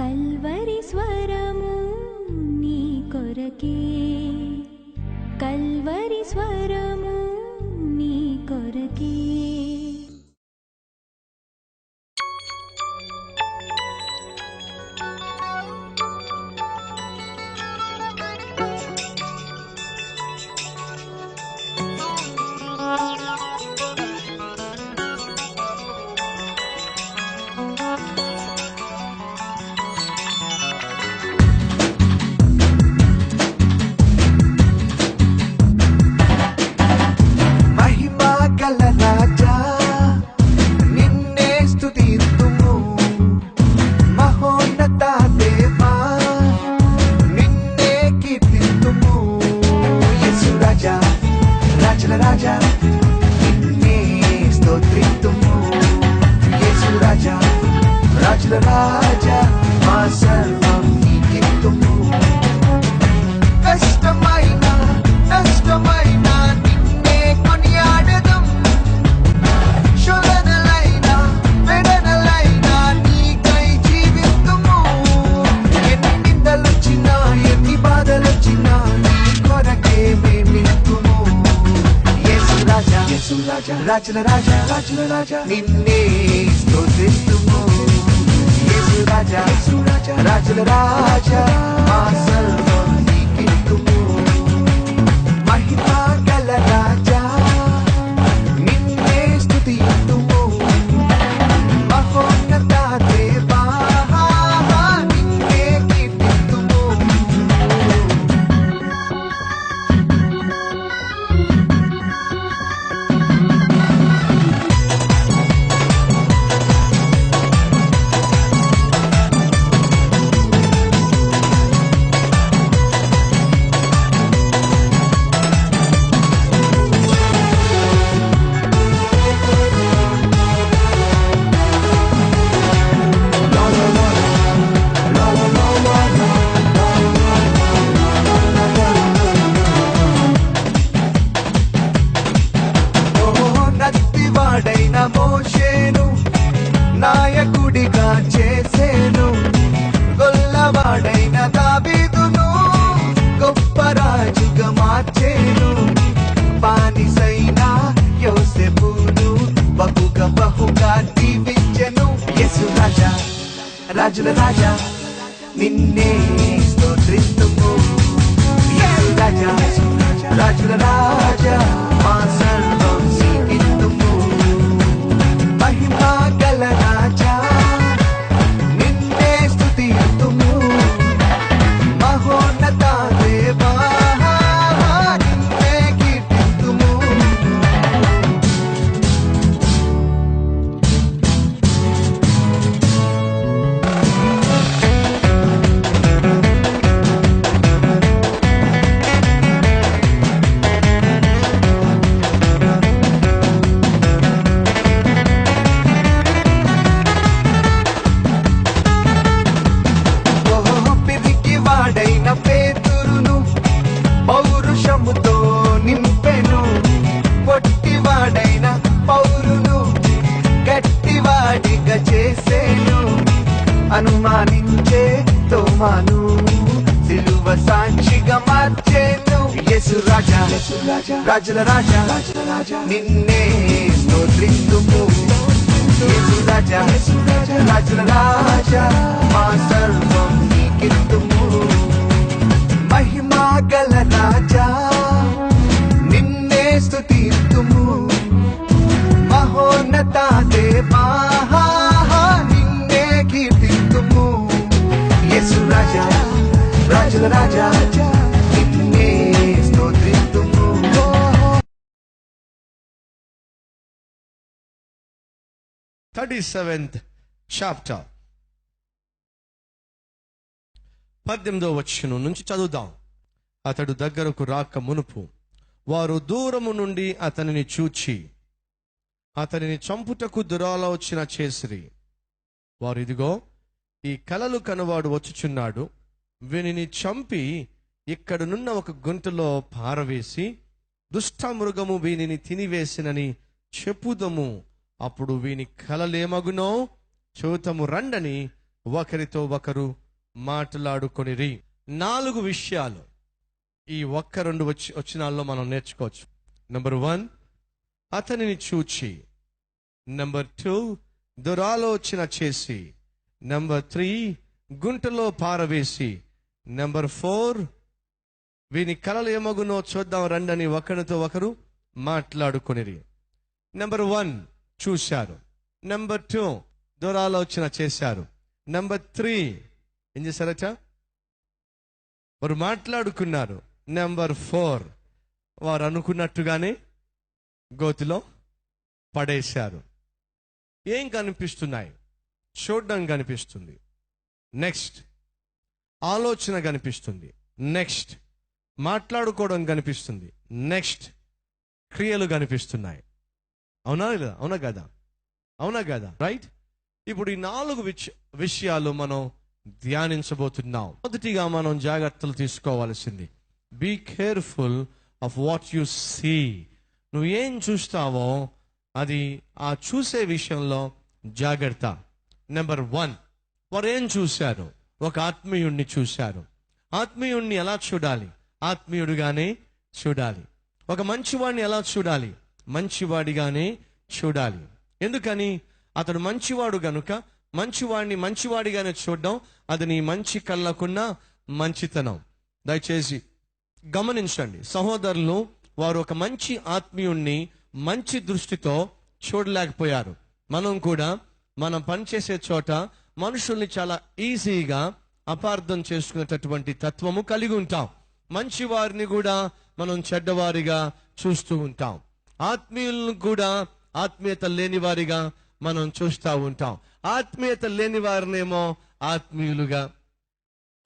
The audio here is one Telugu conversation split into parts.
కల్వరి స్వరము నీ కొరకే, కల్వరి స్వరము నీ కొరకే. రాజా నిన్నే స్తోత్రితుము, యేసు రాజా, రాజుల రాజా, మా సర్వం నీకిత్తుము. కష్టమైన నష్టమైన నిన్నే కొనియాడెదం, శోధనలైన వేదనలైన నీకై జీవితుము. ఎన్ని నిందలొచ్చినా ఎన్ని బాధలొచ్చినా నీ కొరకే మేమిత్తుము. యేసు రాజా, రాజుల రాజా, రాజుల రాజా, నిన్నే స్తోత్రిస్తుము. యేసు రాజా, రాజుల రాజా, మా సర్వం నీకిత్తుము. మహిమా గల రాజా నిన్నే స్తుతిస్తుము. మహోన్నత దేవా నిన్నే కీర్తిస్తుము. నత్తివాడైన మోషేను నాయకుడిగా చేసేను, గొల్లవాడైన దావీదును గొప్ప రాజుగా మార్చేను. బానిసైన యోసేపును బహుగా దీవించెను. యేసు రాజా, రాజుల రాజా, నిన్నే స్తోత్రిస్తుము. యేసు రాజా, రాజుల రాజా, మా సర్వం నీకిత్తుము. మహిమా గల రాజా నిన్నే స్తుతిస్తుము. మహోన్నత దేవా నిన్నే కీర్తిస్తుము. వాడైన పేతురును పౌరుషముతో నింపెను, పొట్టివాడైన పౌరును గట్టివాడిగా చేసేను. అనుమానించే తోమాను సిలువ సాక్షిగా మార్చేను. యేసు రాజా, రాజుల రాజా, నిన్నే స్తోత్రిస్తుము. యేసు రాజా, రాజుల రాజా, మా సర్వం నీకిత్తుము. మహిమా గల రాజా నిన్నే స్తుతిస్తుము. మహోన్నత దేవా నిన్నే కీర్తిస్తుము. యేసు రాజా, రాజుల రాజా, నిన్నే స్తోత్రిస్తుము. 37th chapter 18వ వచనం నుంచి చదువుదాం. అతడు దగ్గరకు రాక మునుపు వారు దూరము నుండి అతనిని చూచి అతనిని చంపుటకు దురాలోచన చేసిరి. వారు, ఇదిగో ఈ కలలు కనువాడు వచ్చుచున్నాడు, వీనిని చంపి ఇక్కడనున్న ఒక గుంటలో పారవేసి దుష్ట మృగము వీనిని తినివేసినని చెప్పుదము. అప్పుడు వీని కలలేమగునో చూతము రండని ఒకరితో ఒకరు మాట్లాడుకొనిరి. 4 విషయాలు ఈ 1-2 వచనాల్లో మనం నేర్చుకోవచ్చు. నెంబర్ 1, అతనిని చూచి. నెంబర్ 2, దురాలోచన చేసి. నెంబర్ 3, గుంటలో పారవేసి. నెంబర్ 4, వీని కలలు ఏమగునో చూద్దాం రండని ఒకరితో ఒకరు మాట్లాడుకొనిరి. నెంబర్ 1, చూశారు. నెంబర్ 2, దురాలోచన చేశారు. నెంబర్ 3, ఏం చేశారట? వారు మాట్లాడుకున్నారు. నెంబర్ 4, వారు అనుకున్నట్టుగానే గోతిలో పడేశారు. ఏం కనిపిస్తున్నాయి? చూడడం కనిపిస్తుంది. నెక్స్ట్ ఆలోచన కనిపిస్తుంది. నెక్స్ట్ మాట్లాడుకోవడం కనిపిస్తుంది. నెక్స్ట్ క్రియలు కనిపిస్తున్నాయి. అవునా లేదా? అవునా కదా? అవునా కదా? రైట్. ఇప్పుడు ఈ 4 విషయాలు మనం ధ్యానించబోతున్నాం. మొదటిగా మనం జాగ్రత్తలు తీసుకోవాల్సింది, be careful of what you see. నువ్వు ఏం చూస్తావో అది ఆ చూసే విషయంలో జాగ్రత్త. నెంబర్ 1, వారు ఏం చూశారు? ఒక ఆత్మీయుణ్ణి చూశారు. ఆత్మీయుణ్ణి ఎలా చూడాలి? ఆత్మీయుడిగానే చూడాలి. ఒక మంచివాడిని ఎలా చూడాలి? మంచివాడిగానే చూడాలి. ఎందుకని? అతడు మంచివాడు గనుక మంచివాడిని మంచివాడిగానే చూడడం అది నీ మంచి కళ్ళకున్న మంచితనం. దయచేసి గమనించండి సహోదరులు, వారు ఒక మంచి ఆత్మీయుణ్ణి మంచి దృష్టితో చూడలేకపోయారు. మనం కూడా మనం పనిచేసే చోట మనుషుల్ని చాలా ఈజీగా అపార్థం చేసుకునేటటువంటి తత్వము కలిగి ఉంటాం. మంచి వారిని కూడా మనం చెడ్డవారిగా చూస్తూ ఉంటాం. ఆత్మీయులను కూడా ఆత్మీయత లేని వారిగా మనం చూస్తూ ఉంటాం. ఆత్మీయత లేని వారినేమో ఆత్మీయులుగా,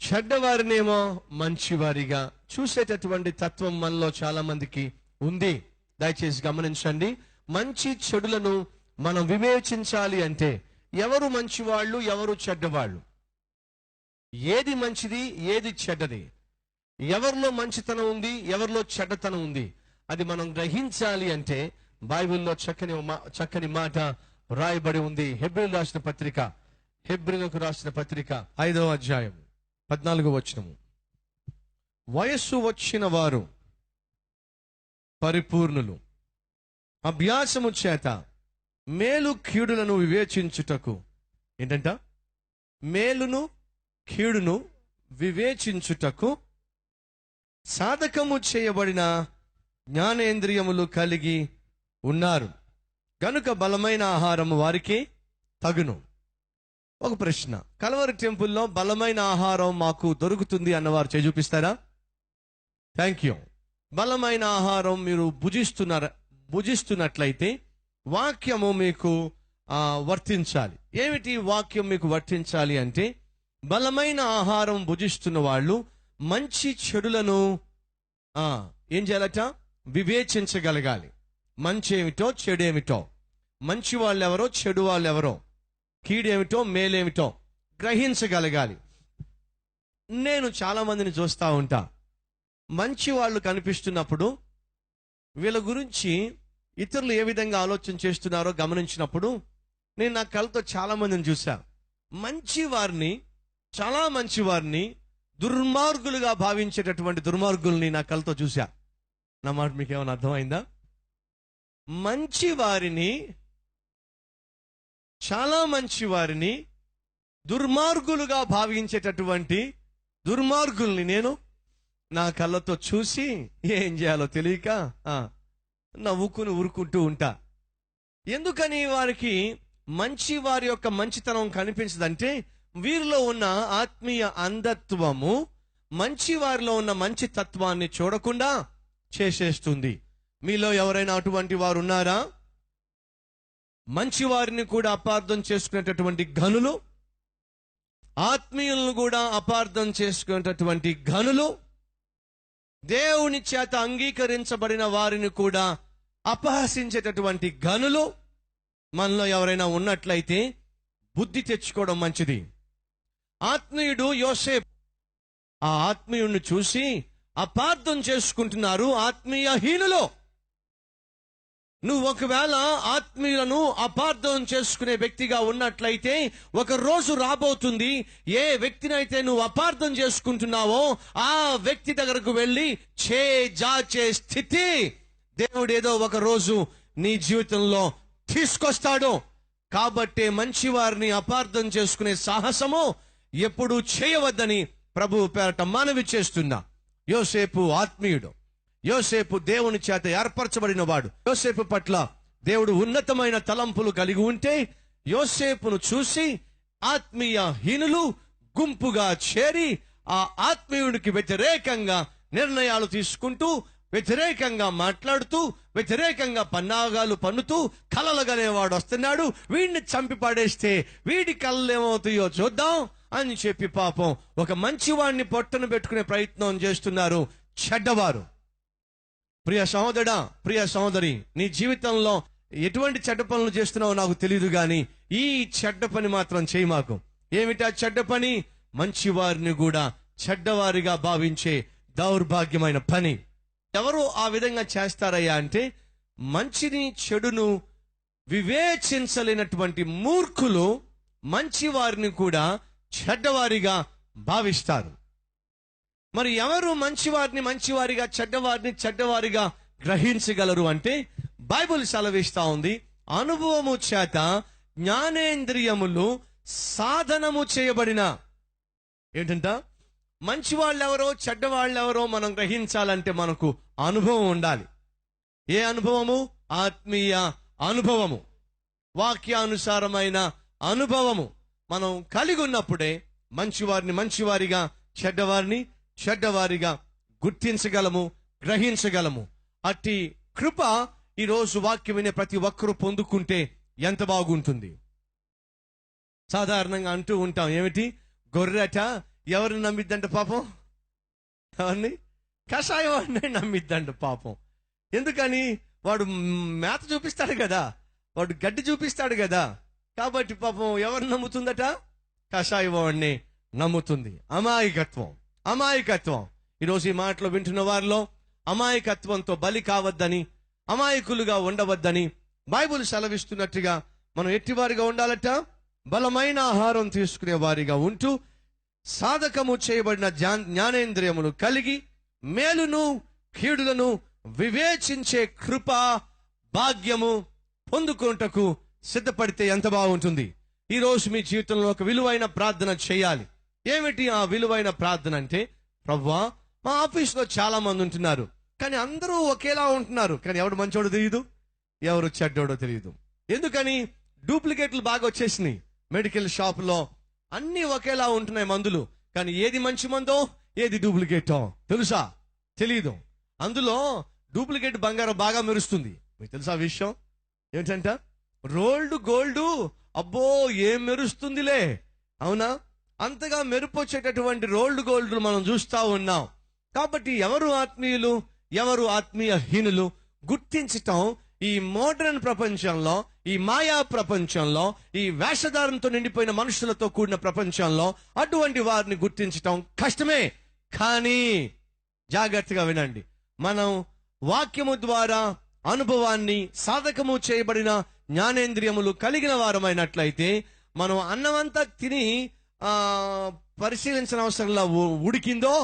చెడ్డవారినేమో మంచివారిగా చూసేటటువంటి తత్వం మనలో చాలా మందికి ఉంది. దయచేసి గమనించండి. మంచి చెడులను మనం వివేచించాలి అంటే ఎవరు మంచివాళ్ళు, ఎవరు చెడ్డవాళ్ళు, ఏది మంచిది, ఏది చెడ్డది, ఎవరిలో మంచితనం ఉంది, ఎవరిలో చెడ్డతనం ఉంది, అది మనం గ్రహించాలి అంటే బైబిల్లో చక్కని మాట రాయబడి ఉంది. హెబ్రీలకు రాసిన పత్రిక 5వ అధ్యాయం 14వ వచనము. వయస్సు వచ్చిన వారు పరిపూర్ణులు, అభ్యాసము చేత మేలు కీడులను వివేచించుటకు. ఏంటంట? మేలును కీడును వివేచించుటకు సాధకము చేయబడిన జ్ఞానేంద్రియములు కలిగి ఉన్నారు గనుక బలమైన ఆహారము వారికి తగును. ఒక ప్రశ్న, కల్వరి టెంపుల్లో బలమైన ఆహారం మాకు దొరుకుతుంది అన్నవారు చేయి చూపిస్తారా? Thank you. బలమైన ఆహారం మీరు భుజిస్తున్నట్లయితే వాక్యము మీకు వర్తించాలి. ఏమిటి వాక్యం మీకు వర్తించాలి అంటే, బలమైన ఆహారం భుజిస్తున్న వాళ్ళు మంచి చెడులను ఏం చేయాలట? వివేచించగలగాలి. మంచి ఏమిటో, చెడేమిటో, మంచి వాళ్ళు ఎవరో, చెడు వాళ్ళు ఎవరో, కీడేమిటో, మేలేమిటో గ్రహించగలగాలి. నేను చాలా మందిని చూస్తూ ఉంటా. మంచి వాళ్ళు కనిపిస్తున్నప్పుడు వీళ్ళ గురించి ఇతరులు ఏ విధంగా ఆలోచన చేస్తున్నారో గమనించినప్పుడు నేను నా కళ్ళతో చాలా మందిని చూశా. మంచి వారిని, చాలా మంచి వారిని దుర్మార్గులుగా భావించేటటువంటి దుర్మార్గుల్ని నా కళ్ళతో చూశా. నా మాట మీకు ఏమైనా అర్థమైందా? మంచి వారిని, చాలా మంచి వారిని దుర్మార్గులుగా భావించేటటువంటి దుర్మార్గుల్ని నేను నా కళ్ళతో చూసి ఏం చేయాలో తెలియక నవ్వుకుని ఊరుకుంటూ ఉంటా. ఎందుకని వారికి మంచి వారి యొక్క మంచితనం కనిపించదంటే, వీరిలో ఉన్న ఆత్మీయ అంధత్వము మంచి వారిలో ఉన్న మంచి తత్వాన్ని చూడకుండా చేసేస్తుంది. మీలో ఎవరైనా అటువంటి వారు ఉన్నారా? మంచి వారిని కూడా అపార్థం చేసుకునేటటువంటి ఘనులు, ఆత్మీయులను కూడా అపార్థం చేసుకునేటటువంటి ఘనులు, దేవుని చేత అంగీకరించబడిన వారిని కూడా అపహసించేటటువంటి ఘనులు మనలో ఎవరైనా ఉన్నట్లయితే బుద్ధి తెచ్చుకోవడం మంచిది. ఆత్మీయుడు యోసేపు ఆ ఆత్మీయుడిని చూసి అపార్థం చేసుకుంటున్నారు ఆత్మీయ హీనులు. నువ్వు ఒకవేళ ఆత్మీయులను అపార్థం చేసుకునే వ్యక్తిగా ఉన్నట్లయితే ఒక రోజు రాబోతుంది, ఏ వ్యక్తినైతే నువ్వు అపార్థం చేసుకుంటున్నావో ఆ వ్యక్తి దగ్గరకు వెళ్ళి జాచే స్థితి దేవుడు ఏదో ఒక రోజు నీ జీవితంలో తీసుకొస్తాడు. కాబట్టే మంచి వారిని అపార్థం చేసుకునే సాహసము ఎప్పుడూ చేయవద్దని ప్రభువు పేరట మనవి చేస్తున్నా. యోసేపు ఆత్మీయుడు, యోసేపు దేవుని చేత ఏర్పరచబడిన వాడు. యోసేపు పట్ల దేవుడు ఉన్నతమైన తలంపులు కలిగి ఉంటే యోసేపును చూసి ఆత్మీయ హీనులు గుంపుగా చేరి ఆ ఆత్మీయుడికి వ్యతిరేకంగా నిర్ణయాలు తీసుకుంటూ, వ్యతిరేకంగా మాట్లాడుతూ, వ్యతిరేకంగా పన్నాగాలు పన్నుతూ కలలుగనేవాడు వస్తున్నాడు, వీడిని చంపి పడేస్తే వీడి కళ్ళు ఏమవుతాయో చూద్దాం అని చెప్పి పాపం ఒక మంచివాడిని పొట్టను పెట్టుకునే ప్రయత్నం చేస్తున్నారు చెడ్డవారు. ప్రియ సహోదరుడా, ప్రియ సహోదరి, నీ జీవితంలో ఎటువంటి చెడ్డ పనులు చేస్తున్నావో నాకు తెలియదు గాని ఈ చెడ్డ పని మాత్రం చేయి మాకు. ఏమిటా చెడ్డ పని? మంచివారిని కూడా చెడ్డవారిగా భావించే దౌర్భాగ్యమైన పని. ఎవరు ఆ విధంగా చేస్తారయ్యా అంటే మంచిని చెడును వివేచించలేనటువంటి మూర్ఖులు మంచివారిని కూడా చెడ్డవారిగా భావిస్తారు. మరి ఎవరు మంచివారిని మంచివారిగా, చెడ్డవారిని చెడ్డవారిగా గ్రహించగలరు అంటే బైబిల్ సెలవిస్తా ఉంది, అనుభవము చేత జ్ఞానేంద్రియములు సాధనము చేయబడిన. ఏంటంట? మంచి వాళ్ళెవరో చెడ్డవాళ్ళెవరో మనం గ్రహించాలంటే మనకు అనుభవం ఉండాలి. ఏ అనుభవము? ఆత్మీయ అనుభవము, వాక్యానుసారమైన అనుభవము మనం కలిగి ఉన్నప్పుడే మంచివారిని మంచివారిగా, చెడ్డవారిని చెడ్డవారిగా గుర్తించగలము, గ్రహించగలము. అట్టి కృప ఈరోజు వాక్యం వినే ప్రతి ఒక్కరూ పొందుకుంటే ఎంత బాగుంటుంది. సాధారణంగా అంటూ ఉంటాం, ఏమిటి? గొర్రెట ఎవరిని నమ్మిద్దంట పాపం? ఎవరిని? కషాయం వాడిని నమ్మిద్దంట పాపం. ఎందుకని? వాడు మేత చూపిస్తాడు కదా, వాడు గడ్డి చూపిస్తాడు కదా. కాబట్టి పాపం ఎవరిని నమ్ముతుందట? కషాయం వాడిని నమ్ముతుంది. అమాయకత్వం, అమాయకత్వం. ఈరోజు ఈ మాటలు వింటున్న వారిలో అమాయకత్వంతో బలి కావద్దని, అమాయకులుగా ఉండవద్దని బైబిల్ సెలవిస్తున్నట్టుగా మనం ఎట్టివారిగా ఉండాలట? బలమైన ఆహారం తీసుకునే వారిగా ఉంటూ సాధకము చేయబడిన జ్ఞానేంద్రియములు కలిగి మేలును కీడులను వివేచించే కృప భాగ్యము పొందుకుంటకు సిద్ధపడితే ఎంత బాగుంటుంది. ఈ రోజు మీ జీవితంలో ఒక విలువైన ప్రార్థన చేయాలి. ఏమిటి ఆ విలువైన ప్రార్థన అంటే, ప్రభువా, మా ఆఫీస్లో చాలా మంది ఉంటున్నారు, కానీ అందరూ ఒకేలా ఉంటున్నారు, కానీ ఎవడు మంచోడో తెలియదు, ఎవరు చెడ్డోడో తెలియదు. ఎందుకని? డూప్లికేట్లు బాగా వచ్చేసినాయి. మెడికల్ షాపులో అన్ని ఒకేలా ఉంటున్నాయి మందులు, కానీ ఏది మంచి మందో ఏది డూప్లికేటో తెలుసా? తెలీదు. అందులో డూప్లికేట్ బంగారం బాగా మెరుస్తుంది. మీకు తెలుసా విషయం? ఏంటంట? రోల్డ్ గోల్డ్, అబ్బో ఏం మెరుస్తుందిలే. అవునా? అంతగా మెరుపు వచ్చేటటువంటి రోల్డ్ గోల్డ్ మనం చూస్తా ఉన్నాం. కాబట్టి ఎవరు ఆత్మీయులు, ఎవరు ఆత్మీయ హీనులు గుర్తించటం ఈ మోడర్న్ ప్రపంచంలో, ఈ మాయా ప్రపంచంలో, ఈ వేషధారంతో నిండిపోయిన మనుషులతో కూడిన ప్రపంచంలో అటువంటి వారిని గుర్తించటం కష్టమే. కానీ జాగ్రత్తగా వినండి, మనం వాక్యము ద్వారా అనుభవాన్ని, సాధకము చేయబడిన జ్ఞానేంద్రియములు కలిగిన వారమైనట్లయితే మనం అన్నమంతా తిని పరిశీలించిన అవసరంలో ఉడికిందో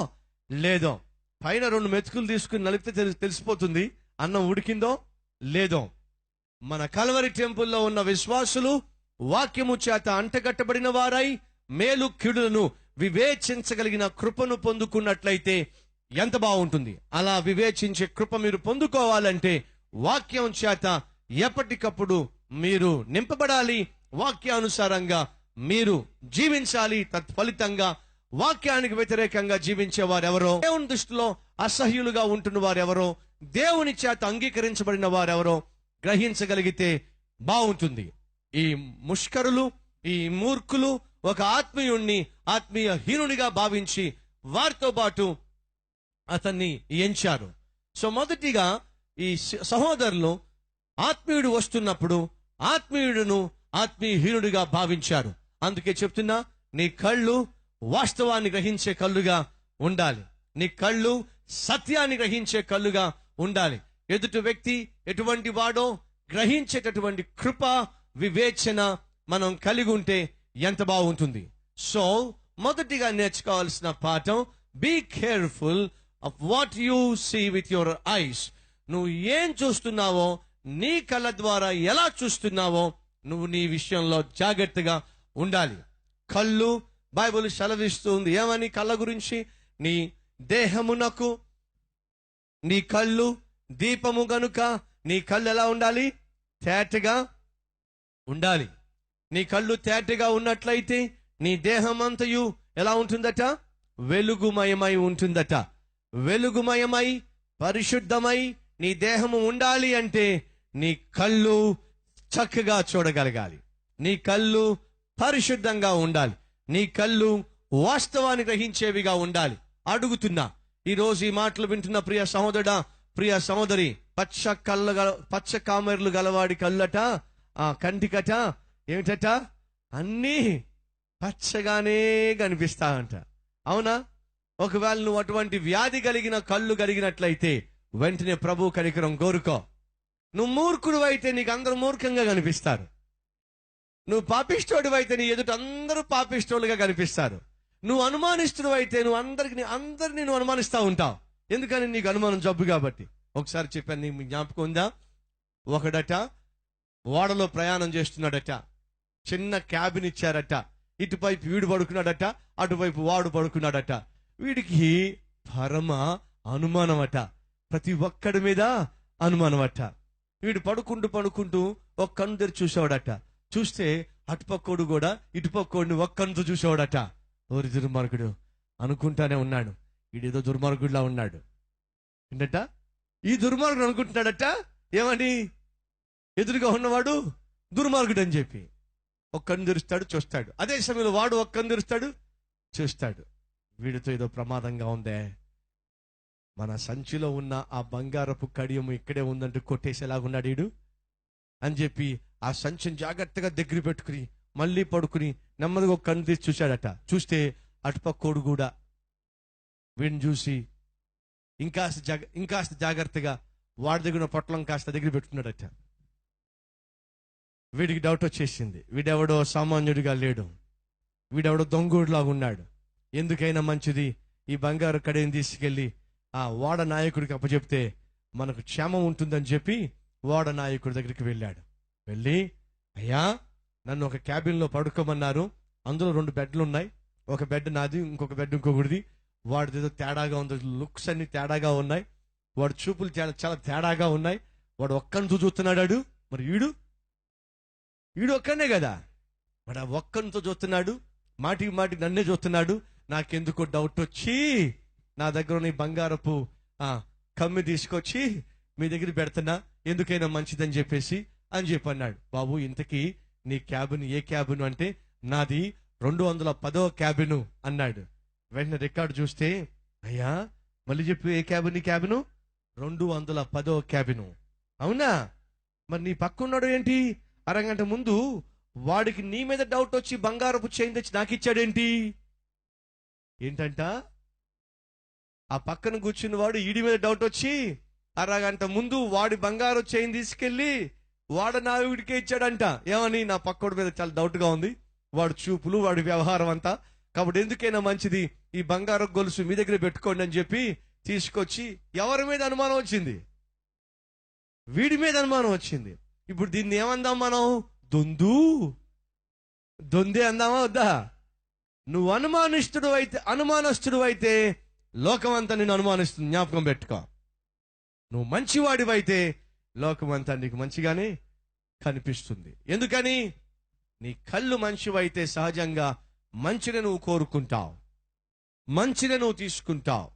లేదో. పైన 2 మెతుకులు తీసుకుని నలిపితే తెలిసిపోతుంది అన్నం ఉడికిందో లేదో. మన కల్వరి టెంపుల్లో ఉన్న విశ్వాసులు వాక్యము చేత అంటగట్టబడిన వారై మేలు కీడులను వివేచించగలిగిన కృపను పొందుకున్నట్లయితే ఎంత బాగుంటుంది. అలా వివేచించే కృప మీరు పొందుకోవాలంటే వాక్యం చేత ఎప్పటికప్పుడు మీరు నింపబడాలి. వాక్యానుసారంగా మీరు జీవించాలి. తత్ఫలితంగా వాక్యానికి వ్యతిరేకంగా జీవించే వారెవరో, దేవుని దృష్టిలో అసహ్యులుగా ఉంటున్న వారెవరో, దేవుని చేత అంగీకరించబడిన వారెవరో గ్రహించగలిగితే బాగుంటుంది. ఈ ముష్కరులు, ఈ మూర్ఖులు ఒక ఆత్మీయుణ్ణి ఆత్మీయ హీనునిగా భావించి వారితో పాటు అతన్ని ఎంచారు. సో మొదటిగా ఈ సహోదరులు ఆత్మీయుడు వస్తున్నప్పుడు ఆత్మీయుడును ఆత్మీయహీనుడిగా భావించారు. అందుకే చెప్తున్నా, నీ కళ్ళు వాస్తవాన్ని గ్రహించే కళ్ళుగా ఉండాలి. నీ కళ్ళు సత్యాన్ని గ్రహించే కళ్ళుగా ఉండాలి. ఎదుటి వ్యక్తి ఎటువంటి వాడో గ్రహించేటటువంటి కృప, వివేచన మనం కలిగి ఉంటే ఎంత బాగుంటుంది. సో మొదటిగా నేర్చుకోవాల్సిన పాఠం, be careful of what you see with your eyes. నువ్వు ఏం చూస్తున్నావో, నీ కళ్ళ ద్వారా ఎలా చూస్తున్నావో నువ్వు నీ విషయంలో జాగ్రత్తగా ఉండాలి. కళ్ళు, బైబిల్ సెలవిస్తుంది ఏమని కళ్ళ గురించి? నీ దేహమునకు నీ కళ్ళు దీపము గనుక నీ కళ్ళు ఎలా ఉండాలి? తేటగా ఉండాలి. నీ కళ్ళు తేటగా ఉన్నట్లయితే నీ దేహం అంతయు ఎలా ఉంటుందట? వెలుగుమయమై ఉంటుందట. వెలుగుమయమై పరిశుద్ధమై నీ దేహము ఉండాలి అంటే నీ కళ్ళు చక్కగా చూడగలగాలి. నీ కళ్ళు పరిశుద్ధంగా ఉండాలి. నీ కళ్ళు వాస్తవాన్ని గ్రహించేవిగా ఉండాలి. అడుగుతున్నా, ఈరోజు ఈ మాటలు వింటున్న ప్రియ సహోదరుడా, ప్రియ సహోదరి, పచ్చ కామెర్లు గలవాడి కళ్ళట, ఆ కంటికట ఏమిటట? అన్నీ పచ్చగానే కనిపిస్తాయంట. అవునా? ఒకవేళ నువ్వు అటువంటి వ్యాధి కలిగిన కళ్ళు కలిగినట్లయితే వెంటనే ప్రభు కనికరం కోరుకో. నువ్వు మూర్ఖుడు అయితే నీకు అందరూ మూర్ఖంగా కనిపిస్తారు. నువ్వు పాపిష్టోడు అయితే నీ ఎదుట అందరూ పాపిష్టోళ్ళుగా కనిపిస్తారు. నువ్వు అనుమానిస్తుడు అయితే నువ్వు అందరినీ నువ్వు అనుమానిస్తూ ఉంటావు. ఎందుకని? నీకు అనుమానం జబ్బు కాబట్టి. ఒకసారి చెప్పాను, నీకు జ్ఞాపకం ఉందా? ఒకడట ఓడలో ప్రయాణం చేస్తున్నాడట. చిన్న క్యాబిన్ ఇచ్చారట. ఇటువైపు వీడు పడుకున్నాడట, అటువైపు వాడు పడుకున్నాడట. వీడికి పరమ అనుమానమట. ప్రతి ఒక్కడి మీద అనుమానమట. వీడు పడుకుంటూ ఒక కన్ను తెరిచి చూసేవాడట. చూస్తే అటుపక్కోడు కూడా ఇటుపక్కోడిని ఒక్క కన్నుతో చూసేవాడట. ఓరి దుర్మార్గుడు అనుకుంటానే ఉన్నాడు, వీడేదో దుర్మార్గుడిలా ఉన్నాడు ఏంటట. ఈ దుర్మార్గుడు అనుకుంటున్నాడట ఏమని? ఎదురుగా ఉన్నవాడు దుర్మార్గుడు అని చెప్పి. ఒక కన్ను తెరుస్తాడు, చూస్తాడు. అదే సమయంలో వాడు ఒక కన్ను తెరుస్తాడు, చూస్తాడు. వీడితో ఏదో ప్రమాదంగా ఉందే, మన సంచిలో ఉన్న ఆ బంగారపు కడియము ఇక్కడే ఉందంటూ కొట్టేసేలాగున్నాడు వీడు అని చెప్పి ఆ సంచిని జాగ్రత్తగా దగ్గర పెట్టుకుని మళ్ళీ పడుకుని నెమ్మదిగా ఒక కన్ను తీసి చూశాడట. చూస్తే అటుపక్కోడు కూడా వీడిని చూసి ఇంకాస్త జాగ్రత్తగా వాడి దగ్గర పొట్లం కాస్త దగ్గర పెట్టుకున్నాడట. వీడికి డౌట్ వచ్చేసింది, వీడెవడో సామాన్యుడిగా లేడు, వీడెవడో దొంగోడులాగా ఉన్నాడు. ఎందుకైనా మంచిది ఈ బంగారు కడిని తీసుకెళ్లి ఆ ఓడ నాయకుడికి అప్పచెప్తే మనకు క్షేమం ఉంటుందని చెప్పి ఓడ నాయకుడి దగ్గరికి వెళ్ళాడు. వెళ్ళి, అయ్యా నన్ను ఒక క్యాబిన్లో పడుకోమన్నారు, అందులో 2 బెడ్లు ఉన్నాయి, ఒక బెడ్ నాది, ఇంకొక బెడ్ ఇంకొకటిది. వాడిది ఏదో తేడాగా ఉంది, లుక్స్ అన్ని తేడాగా ఉన్నాయి, వాడు చూపులు చాలా తేడాగా ఉన్నాయి, వాడు ఒక్కనితో చూస్తున్నాడు. మరి వీడు ఒక్కనే కదా, వాడు ఆ ఒక్కనితో చూస్తున్నాడు, మాటికి నన్నే చూస్తున్నాడు. నాకెందుకో డౌట్ వచ్చి నా దగ్గర ఉన్న బంగారపు కమ్మి తీసుకొచ్చి మీ దగ్గర పెడుతున్నా, ఎందుకైనా మంచిదని చెప్పేసి అని చెప్పి అన్నాడు. బాబు ఇంతకీ నీ క్యాబిన్ ఏ క్యాబిన్ అంటే నాది 210వ క్యాబిను అన్నాడు. వెంటనే రికార్డు చూస్తే, అయ్యా మళ్ళీ చెప్పు, ఏ క్యాబిన్? నీ క్యాబిను 210వ క్యాబిను. అవునా? మరి నీ పక్కన్నాడు ఏంటి? అరగంట ముందు వాడికి నీ మీద డౌట్ వచ్చి బంగారపు చైన్ తెచ్చి నాకు ఇచ్చాడేంటి? ఏంటంట? ఆ పక్కన కూర్చున్న వాడు ఈడి మీద డౌట్ వచ్చి అరగంట ముందు వాడి బంగారు చైన్ తీసుకెళ్లి వాడ నాయుడికే ఇచ్చాడంట. ఏమని? నా పక్కోడి మీద చాలా డౌట్ గా ఉంది, వాడి చూపులు, వాడి వ్యవహారం అంతా, కాబట్టి ఎందుకైనా మంచిది ఈ బంగారు గొలుసు మీ దగ్గర పెట్టుకోండి అని చెప్పి తీసుకొచ్చి ఎవరి మీద అనుమానం వచ్చింది? వీడి మీద అనుమానం వచ్చింది. ఇప్పుడు దీన్ని ఏమందాం మనం? దొందే అందామా వద్దా? నువ్వు అనుమానస్తుడు అయితే లోకం అంతా నిన్ను అనుమానిస్తుంది. జ్ఞాపకం పెట్టుకో. నువ్వు మంచివాడివైతే లోకం అంతా నీకు మంచిగానే కనిపిస్తుంది. ఎందుకని? నీ కళ్ళు మంచివైతే సహజంగా మంచిని నువ్వు కోరుకుంటావు, మంచిని నువ్వు తీసుకుంటావు.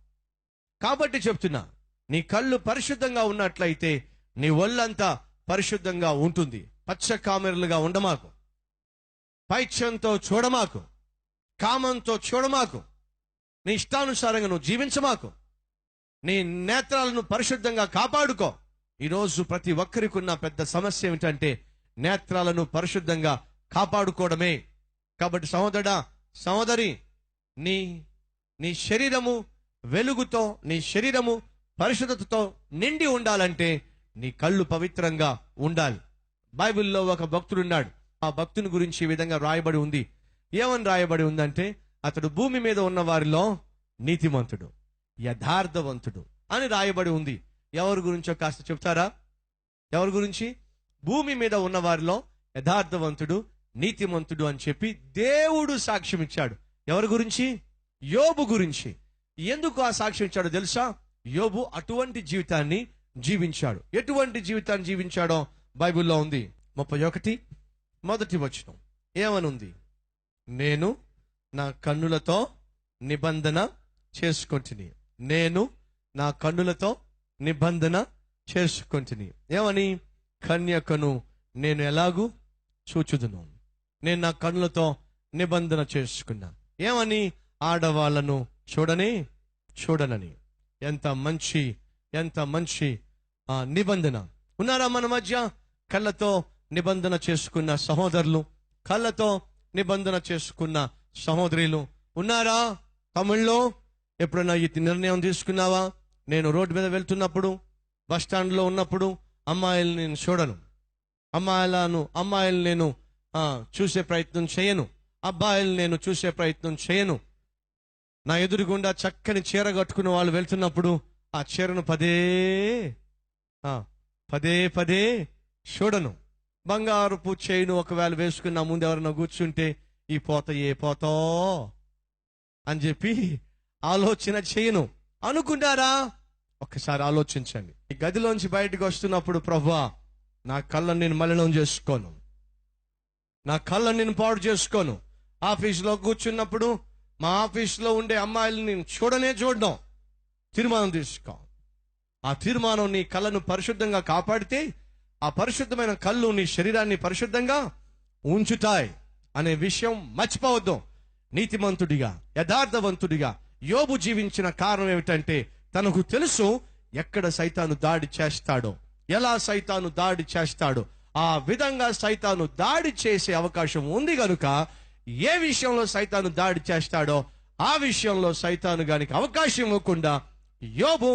కాబట్టి చెప్తున్నా, నీ కళ్ళు పరిశుద్ధంగా ఉన్నట్లయితే నీ ఒళ్ళంతా పరిశుద్ధంగా ఉంటుంది. పచ్చ కామెరలుగా ఉండమాకు, పైత్యంతో చూడమాకు, కామంతో చూడమాకు, నీ ఇష్టానుసారంగా నువ్వు జీవించమాకు. నీ నేత్రాలను పరిశుద్ధంగా కాపాడుకో. ఈరోజు ప్రతి ఒక్కరికి ఉన్న పెద్ద సమస్య ఏమిటంటే నేత్రాలను పరిశుద్ధంగా కాపాడుకోవడమే. కాబట్టి సహోదరుడా, సహోదరి, నీ శరీరము వెలుగుతో, నీ శరీరము పరిశుద్ధతతో నిండి ఉండాలంటే నీ కళ్ళు పవిత్రంగా ఉండాలి. బైబిల్లో ఒక భక్తుడున్నాడు. ఆ భక్తుని గురించి ఈ విధంగా రాయబడి ఉంది. ఏమని రాయబడి ఉందంటే, అతడు భూమి మీద ఉన్న వారిలో నీతిమంతుడు, యథార్థవంతుడు అని రాయబడి ఉంది. ఎవరి గురించో కాస్త చెప్తారా? ఎవరి గురించి? భూమి మీద ఉన్న వారిలో యథార్థవంతుడు, నీతిమంతుడు అని చెప్పి దేవుడు సాక్ష్యం ఇచ్చాడు. ఎవరి గురించి? యోబు గురించి. ఎందుకు ఆ సాక్ష్యం ఇచ్చాడో తెలుసా? యోబు అటువంటి జీవితాన్ని జీవించాడు. ఎటువంటి జీవితాన్ని జీవించాడో బైబిల్లో ఉంది. 31 మొదటి వచనం ఏమనుంది? నేను నా కన్నులతో నిబంధన చేసుకొంటిని. నేను నా కన్నులతో నిబంధన చేసుకొంటిని. ఏమని? కన్యకను నేను ఎలాగూ చూచుదును. నేను నా కన్నులతో నిబంధన చేసుకున్నా. ఏమని? ఆడవాళ్లను చూడనని. ఎంత మంచి నిబంధన. ఉన్నారా మన మధ్య కళ్ళతో నిబంధన చేసుకున్న సహోదరులు, కళ్ళతో నిబంధన చేసుకున్న సహోదరులు ఉన్నారా? తమిళ్లో ఎప్పుడైనా ఈ నిర్ణయం తీసుకున్నావా? నేను రోడ్డు మీద వెళ్తున్నప్పుడు, బస్ స్టాండ్ లో ఉన్నప్పుడు అమ్మాయిలు నేను చూడను, అమ్మాయిలు నేను చూసే ప్రయత్నం చేయను, అబ్బాయిలు నేను చూసే ప్రయత్నం చేయను. నా ఎదురుగుండా చక్కని చీర కట్టుకున్న వాళ్ళు వెళ్తున్నప్పుడు ఆ చీరను పదే చూడను. బంగారుపు చైను ఒకవేళ వేసుకున్న ముందు ఎవరైనా కూర్చుంటే ఈ పోతో అని చెప్పి ఆలోచన చేయను. అనుకుంటారా? ఒక్కసారి ఆలోచించండి. ఈ గదిలోంచి బయటకు వస్తున్నప్పుడు, ప్రభువా నా కళ్ళను నేను మలినం చేసుకోను, నా కళ్ళను నేను పాడు చేసుకోను. ఆఫీసులో కూర్చున్నప్పుడు మా ఆఫీసులో ఉండే అమ్మాయిలను నేను చూడడం తీర్మానం తీసుకో. ఆ తీర్మానం నీ కళ్ళను పరిశుద్ధంగా కాపాడితే ఆ పరిశుద్ధమైన కళ్ళు నీ శరీరాన్ని పరిశుద్ధంగా ఉంచుతాయి అనే విషయం మర్చిపోవద్దు. నీతిమంతుడిగా, యథార్థవంతుడిగా యోబు జీవించిన కారణం ఏమిటంటే, తనకు తెలుసు ఎక్కడ సైతాను దాడి చేస్తాడో, ఎలా సైతాను దాడి చేస్తాడో. ఆ విధంగా సైతాను దాడి చేసే అవకాశం ఉంది గనుక ఏ విషయంలో సైతాను దాడి చేస్తాడో ఆ విషయంలో సైతాను గానికి అవకాశం ఇవ్వకుండా యోబు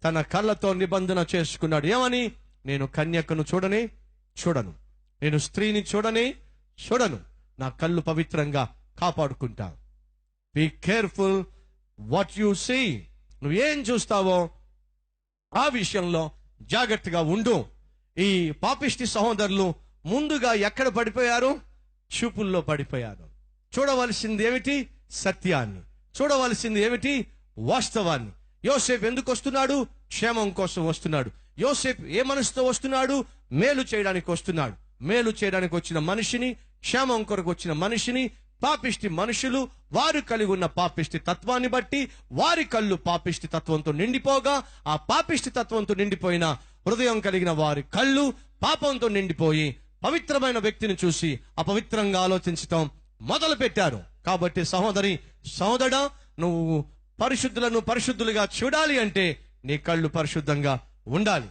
తన కళ్ళతో నిబంధన చేసుకున్నాడు. ఏమని? నేను కన్యకను చూడను, నేను స్త్రీని చూడను, నా కళ్ళు పవిత్రంగా కాపాడుకుంటా. Be careful what you see. నువ్వేం చూస్తావో ఆ విషయంలో జాగ్రత్తగా ఉండు. ఈ పాపిష్టి సహోదరులు ముందుగా ఎక్కడ పడిపోయారు? చూపుల్లో పడిపోయారు. చూడవలసింది ఏమిటి? సత్యాన్ని. చూడవలసింది ఏమిటి? వాస్తవాన్ని. యోసేపు ఎందుకు వస్తున్నాడు? క్షేమం కోసం వస్తున్నాడు. యోసేపు ఏ మనసుతో వస్తున్నాడు? మేలు చేయడానికి వస్తున్నాడు. మేలు చేయడానికి వచ్చిన మనిషిని, క్షేమం కొరకు వచ్చిన మనిషిని పాపిష్టి మనుషులు వారు కలిగి ఉన్న పాపిష్టి తత్వాన్ని బట్టి వారి కళ్ళు పాపిష్టి తత్వంతో నిండిపోగా, ఆ పాపిష్టి తత్వంతో నిండిపోయిన హృదయం కలిగిన వారి కళ్ళు పాపంతో నిండిపోయి పవిత్రమైన వ్యక్తిని చూసి అపవిత్రంగా ఆలోచించటం మొదలు పెట్టారు. కాబట్టి సహోదరుడా, నువ్వు పరిశుద్ధులను పరిశుద్ధులుగా చూడాలి అంటే నీ కళ్ళు పరిశుద్ధంగా ఉండాలి.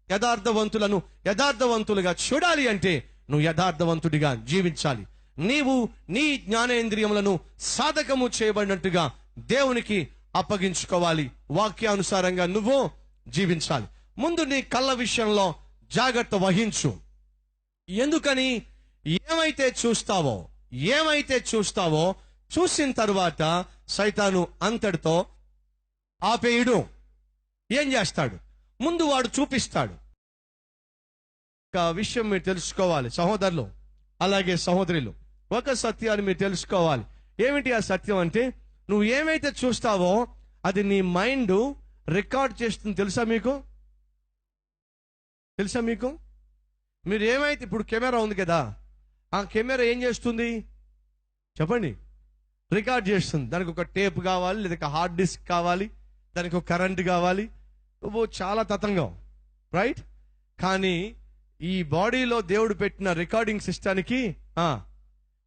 యథార్థవంతులను యథార్థవంతులుగా చూడాలి అంటే నువ్వు యథార్థవంతుడిగా జీవించాలి. నీవు నీ జ్ఞానేంద్రియములను సాధకము చేయబడినట్టుగా దేవునికి అప్పగించుకోవాలి. వాక్యానుసారంగా నువ్వు జీవించాలి. ముందు నీ కళ్ళ విషయంలో జాగ్రత్త వహించు. ఎందుకని? ఏమైతే చూస్తావో చూసిన తరువాత సైతాను అంతటితో ఆపేయుడు. ఏం చేస్తాడు? ముందు వాడు చూపిస్తాడు. ఒక విషయం మీరు తెలుసుకోవాలి సహోదరులు, అలాగే సహోదరులు. ఒక సత్యాన్ని మీరు తెలుసుకోవాలి. ఏమిటి ఆ సత్యం అంటే, నువ్వు ఏమైతే చూస్తావో అది నీ మైండ్ రికార్డ్ చేస్తుంది. తెలుసా మీకు? మీరు ఏమైతే, ఇప్పుడు కెమెరా ఉంది కదా, ఆ కెమెరా ఏం చేస్తుంది చెప్పండి? రికార్డ్ చేస్తుంది. దానికి ఒక టేప్ కావాలి, లేదా ఒక హార్డ్ డిస్క్ కావాలి, దానికి ఒక కరెంట్ కావాలి, చాలా తతంగం, రైట్? కానీ ఈ బాడీలో దేవుడు పెట్టిన రికార్డింగ్ సిస్టానికి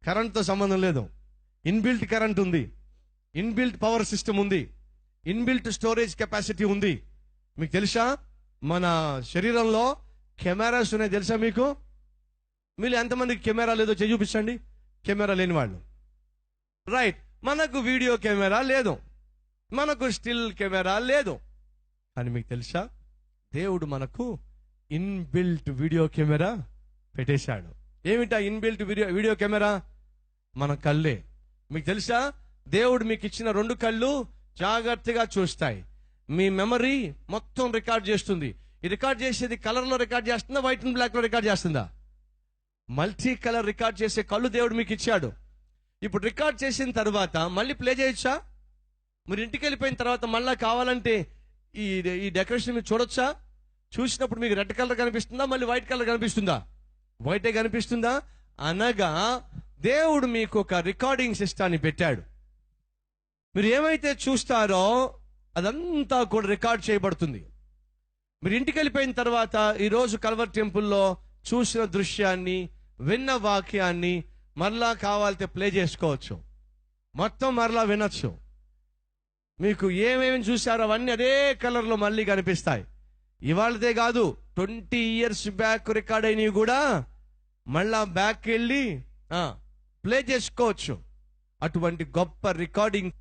కరెంట్తో సంబంధం లేదు. ఇన్బిల్ట్ కరెంట్ ఉంది, ఇన్బిల్ట్ పవర్ సిస్టమ్ ఉంది, ఇన్బిల్ట్ స్టోరేజ్ కెపాసిటీ ఉంది. మీకు తెలుసా మన శరీరంలో కెమెరాస్ ఉన్నాయి? తెలుసా మీకు? మీరు ఎంతమందికి కెమెరా లేదో చూపించండి. కెమెరా లేని వాళ్ళు, రైట్? మనకు వీడియో కెమెరా లేదు, మనకు స్టిల్ కెమెరా లేదు. కానీ మీకు తెలుసా దేవుడు మనకు ఇన్బిల్ట్ వీడియో కెమెరా పెట్టేశాడు. ఏమిటా ఇన్బిల్ట్ వీడియో కెమెరా? మన కళ్ళే. మీకు తెలుసా, దేవుడు మీకు ఇచ్చిన 2 కళ్ళు జాగ్రత్తగా చూస్తాయి. మీ మెమరీ మొత్తం రికార్డ్ చేస్తుంది. ఈ రికార్డ్ చేసేది కలర్ లో రికార్డ్ చేస్తుందా, వైట్ అండ్ బ్లాక్ లో రికార్డ్ చేస్తుందా? మల్టీ కలర్ రికార్డ్ చేసే కళ్ళు దేవుడు మీకు ఇచ్చాడు. ఇప్పుడు రికార్డ్ చేసిన తర్వాత మళ్ళీ ప్లే చేయొచ్చా? మీరు ఇంటికి వెళ్ళిపోయిన తర్వాత మళ్ళా కావాలంటే ఈ డెకరేషన్ మీరు చూడొచ్చా? చూసినప్పుడు మీకు రెడ్ కలర్ కనిపిస్తుందా, మళ్ళీ వైట్ కలర్ కనిపిస్తుందా? వైటే కనిపిస్తుందా? అనగా దేవుడు మీకు ఒక రికార్డింగ్ సిస్టాన్ని పెట్టాడు. మీరు ఏమైతే చూస్తారో అదంతా కూడా రికార్డ్ చేయబడుతుంది. మీరు ఇంటికి వెళ్ళిపోయిన తర్వాత ఈరోజు కల్వర్ టెంపుల్లో చూసిన దృశ్యాన్ని, విన్న వాక్యాన్ని మరలా కావాలంటే ప్లే చేసుకోవచ్చు, మొత్తం మరలా వినొచ్చు. మీకు ఏమేమి చూశారో అవన్నీ అదే కలర్లో మళ్ళీ కనిపిస్తాయి. ఇవాళదే కాదు, 20 years బ్యాక్ రికార్డ్ అయినవి కూడా మళ్ళా బ్యాక్ వెళ్ళి ప్లే చేసుకోవచ్చు. అటువంటి గొప్ప రికార్డింగ్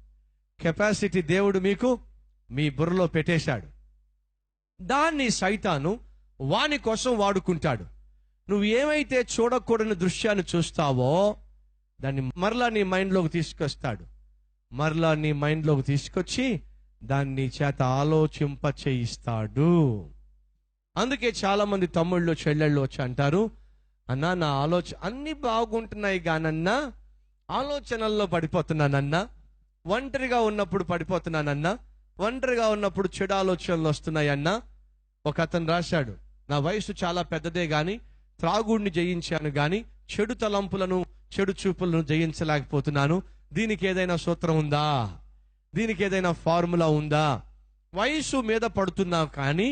కెపాసిటీ దేవుడు మీకు మీ బుర్రలో పెట్టేశాడు. దాన్ని సైతాను వాని కోసం వాడుకుంటాడు. నువ్వు ఏమైతే చూడకూడని దృశ్యాన్ని చూస్తావో దాన్ని మరలా నీ మైండ్లోకి తీసుకొస్తాడు. మరలా నీ మైండ్లోకి తీసుకొచ్చి దాన్ని చేత ఆలోచింప చేయిస్తాడు. అందుకే చాలా మంది తమ్ముళ్ళు చెల్లెళ్ళు వచ్చి అంటారు, అన్నా నా ఆలోచన అన్ని బాగుంటున్నాయి గానన్నా ఆలోచనల్లో పడిపోతున్నానన్నా, ఒంటరిగా ఉన్నప్పుడు పడిపోతున్నానన్నా, ఒంటరిగా ఉన్నప్పుడు చెడు ఆలోచనలు వస్తున్నాయన్నా. ఒక అతను రాశాడు, నా వయసు చాలా పెద్దదే గాని త్రాగుడిని జయించాను గాని చెడు తలంపులను, చెడు చూపులను జయించలేకపోతున్నాను. దీనికి ఏదైనా సూత్రం ఉందా? దీనికి ఏదైనా ఫార్ములా ఉందా? వయసు మీద పడుతున్నా కానీ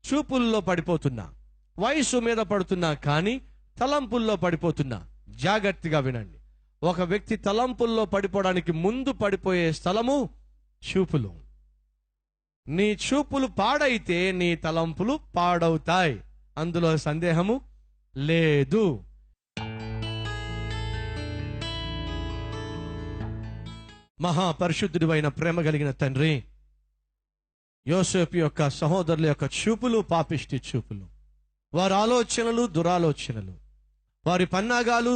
చూపుల్లో పడిపోతున్నా, వయసు మీద పడుతున్నా కానీ తలంపుల్లో పడిపోతున్నా. జాగ్రత్తగా వినండి. ఒక వ్యక్తి తలంపుల్లో పడిపోవడానికి ముందు పడిపోయే స్థలము చూపులు. నీ చూపులు పాడైతే నీ తలంపులు పాడవుతాయి, అందులో సందేహము లేదు. మహాపరిశుద్ధుడు అయిన ప్రేమ కలిగిన తండ్రి, యోసేపు యొక్క సహోదరుల యొక్క చూపులు పాపిష్టి చూపులు, వారి ఆలోచనలు దురాలోచనలు, వారి పన్నాగాలు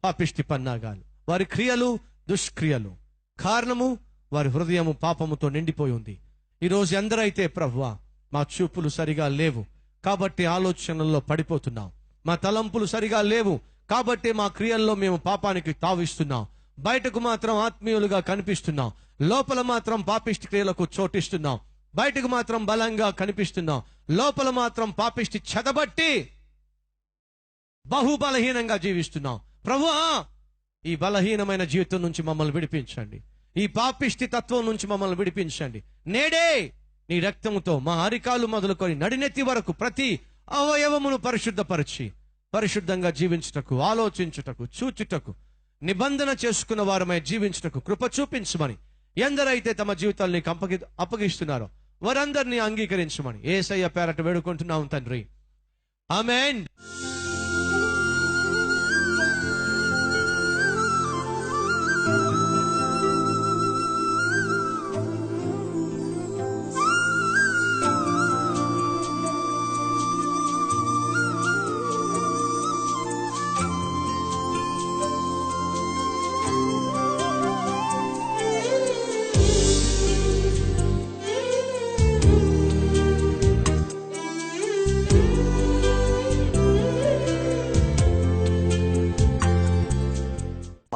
పాపిష్టి పన్నాగాలు, వారి క్రియలు దుష్క్రియలు. కారణము వారి హృదయము పాపముతో నిండిపోయి ఉంది. ఈరోజు ఎందరైతే ప్రభువా మా చూపులు సరిగా లేవు కాబట్టి ఆలోచనల్లో పడిపోతున్నాం, మా తలంపులు సరిగా లేవు కాబట్టి మా క్రియల్లో మేము పాపానికి తావిస్తున్నాం, బయటకు మాత్రం ఆత్మీయులుగా కనిపిస్తున్నాం, లోపల మాత్రం పాపిష్టి క్రియలకు చోటిస్తున్నాం, బయటకు మాత్రం బలంగా కనిపిస్తున్నాం, లోపల మాత్రం పాపిష్టి చెదబట్టి బహుబలహీనంగా జీవిస్తున్నాం. ప్రభువా ఈ బలహీనమైన జీవితం నుంచి మమ్మల్ని విడిపించండి, ఈ పాపిష్టి తత్వం నుంచి మమ్మల్ని విడిపించండి. నేడే నీ రక్తముతో మా అరికాలు మొదలుకొని నడినెత్తి వరకు ప్రతి అవయవమును పరిశుద్ధపరిచి పరిశుద్ధంగా జీవించుటకు, ఆలోచించుటకు, చూచుటకు, నిబంధన చేసుకున్న వారమై జీవించుటకు కృప చూపించమని ఎందరైతే తమ జీవితాలు నీకు అప్పగిస్తున్నారో వారందరినీ అంగీకరించమని యేసయ్య పేరట వేడుకుంటున్నాం తండ్రి. ఆమేన్.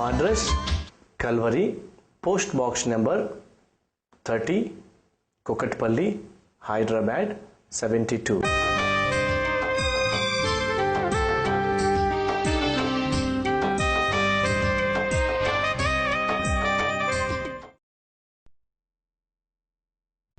Address Calvary, Post Box number 30, Kukatpalli, Hyderabad 72.